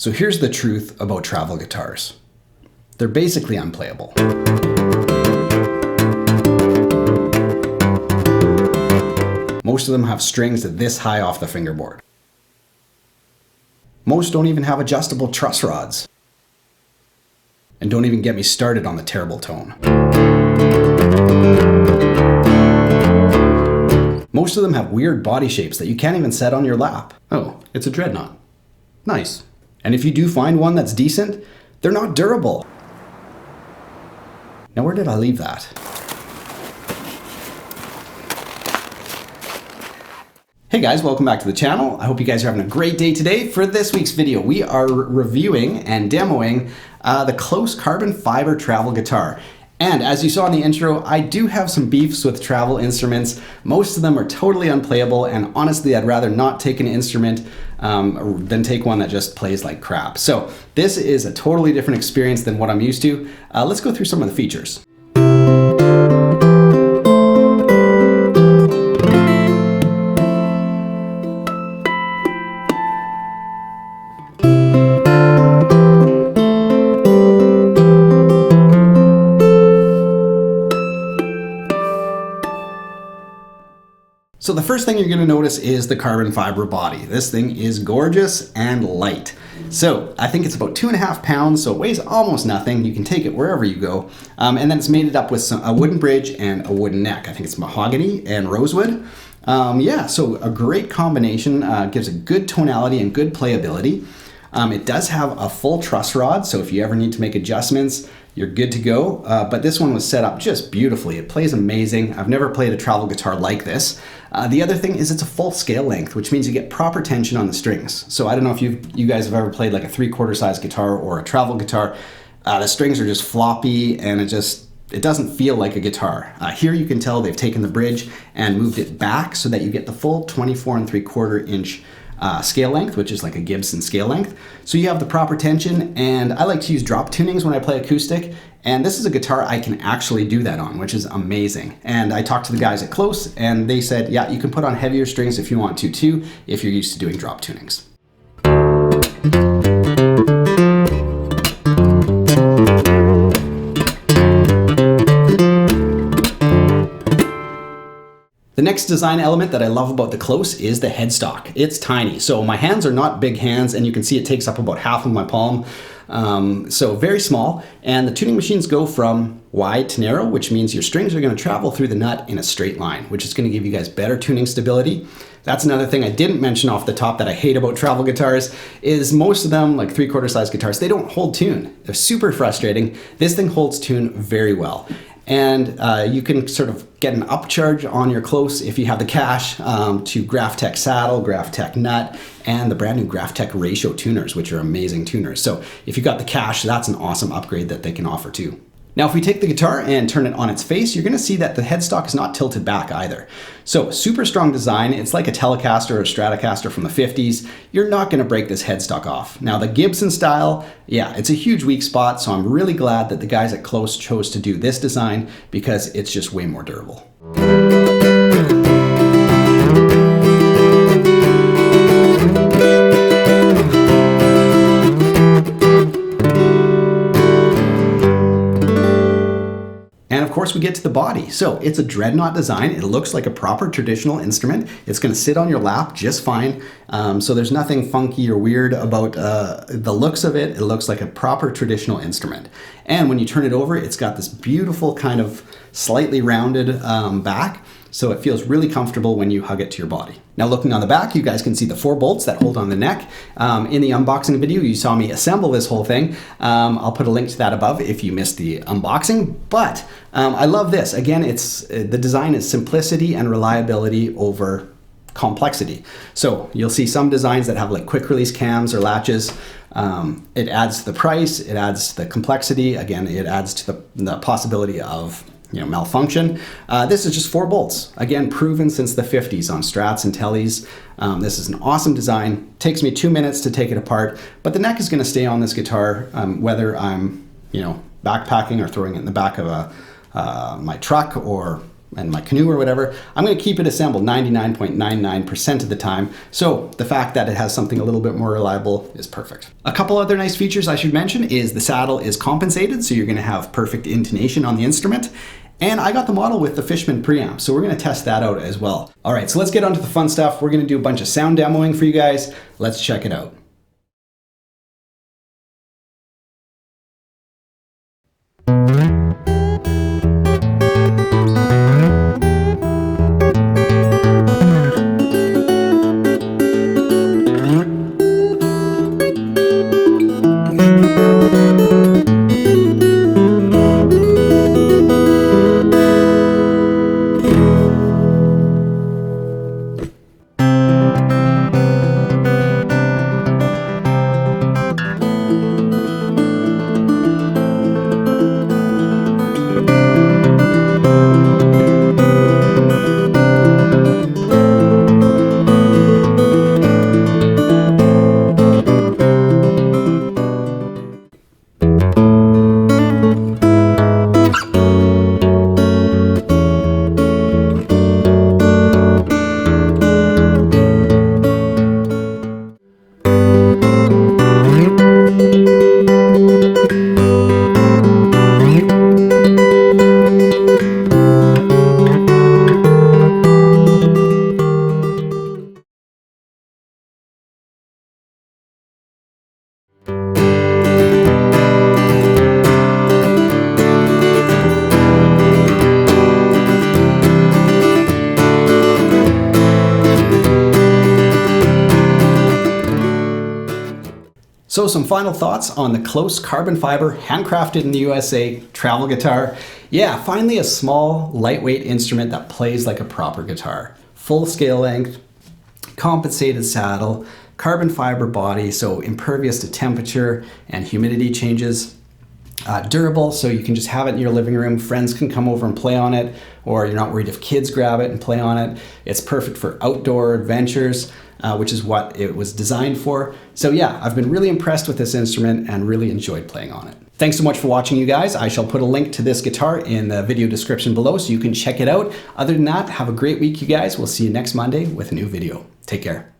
So here's the truth about travel guitars. They're basically unplayable. Most of them have strings this high off the fingerboard. Most don't even have adjustable truss rods. And don't even get me started on the terrible tone. Most of them have weird body shapes that you can't even set on your lap. Oh, it's a dreadnought. Nice. And if you do find one that's decent, they're not durable. Now where did I leave that? Hey guys, welcome back to the channel. I hope you guys are having a great day today. For this week's video, we are reviewing and demoing the KLOS carbon fiber travel guitar. And as you saw in the intro, I do have some beefs with travel instruments. Most of them are totally unplayable, and honestly, I'd rather not take an instrument than take one that just plays like crap. So this is a totally different experience than what I'm used to. Let's go through some of the features. So the first thing you're going to notice is the carbon fiber body. This thing is gorgeous and light. So I think it's about 2.5 pounds, so it weighs almost nothing. You can take it wherever you go. And then it's made it up with a wooden bridge and a wooden neck. I think it's mahogany and rosewood. Yeah, so a great combination, gives a good tonality and good playability. It does have a full truss rod, so if you ever need to make adjustments, you're good to go. But this one was set up just beautifully. It plays amazing. I've never played a travel guitar like this. The other thing is it's a full scale length, which means you get proper tension on the strings. So I don't know if you guys have ever played like a 3/4 size guitar or a travel guitar. The strings are just floppy and it doesn't feel like a guitar. Here you can tell they've taken the bridge and moved it back so that you get the full 24 3/4 inch scale length, which is like a Gibson scale length. So you have the proper tension, and I like to use drop tunings when I play acoustic, and this is a guitar I can actually do that on, which is amazing. And I talked to the guys at KLOS, and they said, yeah, you can put on heavier strings if you want to too, if you're used to doing drop tunings. The next design element that I love about the KLOS is the headstock. It's tiny, so my hands are not big hands, and you can see it takes up about half of my palm. So very small, and the tuning machines go from wide to narrow, which means your strings are going to travel through the nut in a straight line, which is going to give you guys better tuning stability. That's another thing I didn't mention off the top that I hate about travel guitars, is most of them, like 3/4 size guitars, they don't hold tune. They're super frustrating. This thing holds tune very well. And you can sort of get an upcharge on your KLOS if you have the cash to Graphtec saddle, Graphtec nut, and the brand new Graphtec ratio tuners, which are amazing tuners. So if you got the cash, that's an awesome upgrade that they can offer too. Now, if we take the guitar and turn it on its face, you're gonna see that the headstock is not tilted back either. So super strong design. It's like a Telecaster or a Stratocaster from the 50s. You're not gonna break this headstock off. Now the Gibson style, yeah, it's a huge weak spot, so I'm really glad that the guys at KLOS chose to do this design because it's just way more durable. Of course, we get to the body. So it's a dreadnought design. It looks like a proper traditional instrument. It's going to sit on your lap just fine. So there's nothing funky or weird about the looks of it. It looks like a proper traditional instrument. And when you turn it over, it's got this beautiful kind of slightly rounded back. So it feels really comfortable when you hug it to your body. Now looking on the back, you guys can see the 4 bolts that hold on the neck. In the unboxing video, you saw me assemble this whole thing. I'll put a link to that above if you missed the unboxing, but I love this. Again, the design is simplicity and reliability over complexity. So you'll see some designs that have like quick release cams or latches. It adds to the price, it adds to the complexity. Again, it adds to the possibility of malfunction. This is just 4 bolts. Again, proven since the 50s on Strats and Tellys. This is an awesome design. Takes me 2 minutes to take it apart, but the neck is gonna stay on this guitar whether I'm backpacking or throwing it in the back of my truck or and my canoe or whatever, I'm going to keep it assembled 99.99% of the time. So the fact that it has something a little bit more reliable is perfect. A couple other nice features I should mention is the saddle is compensated, so you're going to have perfect intonation on the instrument. And I got the model with the Fishman preamp, so we're going to test that out as well. All right, so let's get on to the fun stuff. We're going to do a bunch of sound demoing for you guys. Let's check it out. So some final thoughts on the KLOS carbon fiber, handcrafted in the USA travel guitar. Yeah, finally a small, lightweight instrument that plays like a proper guitar. Full scale length, compensated saddle, carbon fiber body, so impervious to temperature and humidity changes. Durable, so you can just have it in your living room. Friends can come over and play on it, or you're not worried if kids grab it and play on it. It's perfect for outdoor adventures, which is what it was designed for. So yeah, I've been really impressed with this instrument and really enjoyed playing on it. Thanks so much for watching, you guys. I shall put a link to this guitar in the video description below so you can check it out. Other than that, have a great week, you guys. We'll see you next Monday with a new video. Take care.